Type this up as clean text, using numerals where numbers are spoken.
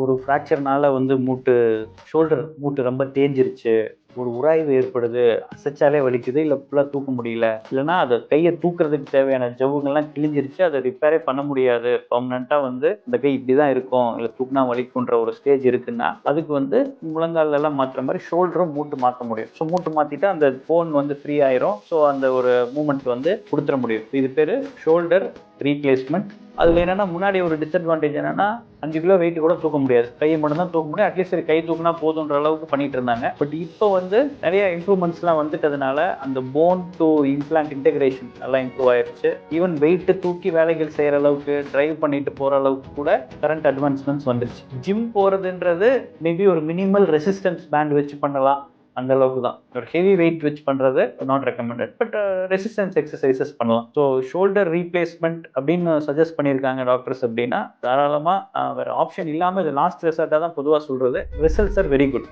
ஒரு ஃப்ராக்சர்னால வந்து ஷோல்டர் மூட்டு ரொம்ப தேஞ்சிருச்சு, ஒரு உராய்வு ஏற்படுது, அசைச்சாலே வலிக்குது, இல்லை ஃபுல்லாக தூக்க முடியல, இல்லைன்னா அதை கையை தூக்குறதுக்கு தேவையான ஜவ்வுங்கள்லாம் கிழிஞ்சிருச்சு, அதை ரிப்பேரே பண்ண முடியாது, பர்மனெண்ட்டாக வந்து இந்த கை இப்படி தான் இருக்கும், இல்லை தூக்குனா வலிக்குன்ற ஒரு ஸ்டேஜ் இருக்குன்னா அதுக்கு வந்து முழங்கால் எல்லாம் மாற்றுற மாதிரி ஷோல்டரும் மூட்டு மாற்ற முடியும். ஸோ மூட்டு மாற்றிட்டா அந்த போன் வந்து ஃப்ரீ ஆயிரும். ஸோ அந்த ஒரு மூமெண்ட் வந்து கொடுத்துட முடியும். இது பேர் ஷோல்டர் ரீப்ளேஸ்மெண்ட். அதில் என்னென்னா முன்னாடி ஒரு டிஸ்அட்வான்டேஜ் என்னென்னா 5 கிலோ வெயிட் கூட தூக்க முடியாது, கையை மட்டும் தான் தூக்க முடியும். அட்லீஸ்ட் கை தூக்குனா போதுன்ற அளவுக்கு பண்ணிட்டு இருந்தாங்க. பட் இப்போ வந்து நிறைய இம்ப்ரூவ்மெண்ட்ஸ்லாம் வந்துட்டதுனால அந்த போன் டு இம்ப்ளான்ட் இன்டெகிரேஷன் எல்லாம் இம்ப்ரூவ் ஆயிடுச்சு. ஈவன் வெயிட்டு தூக்கி வேலைகள் செய்கிற அளவுக்கு, டிரைவ் பண்ணிட்டு போகிற அளவுக்கு கூட கரண்ட் அட்வான்ஸ்மெண்ட்ஸ் வந்துருச்சு. ஜிம் போகிறதுன்றது மேபி ஒரு மினிமல் ரெசிஸ்டன்ஸ் பேண்ட் வச்சு பண்ணலாம், அந்த அளவுக்கு தான். ஒரு ஹெவி வெயிட் வச்சு பண்ணுறது not recommended. But resistance exercises பண்ணலாம். ஸோ ஷோல்டர் ரீப்ளேஸ்மெண்ட் அப்படின்னு சஜஸ்ட் பண்ணியிருக்காங்க டாக்டர்ஸ் அப்படின்னா தாராளமாக வேறு ஆப்ஷன் இல்லாமல் இது லாஸ்ட் ரெசார்ட்டாக தான் பொதுவாக சொல்கிறது. Results are very good.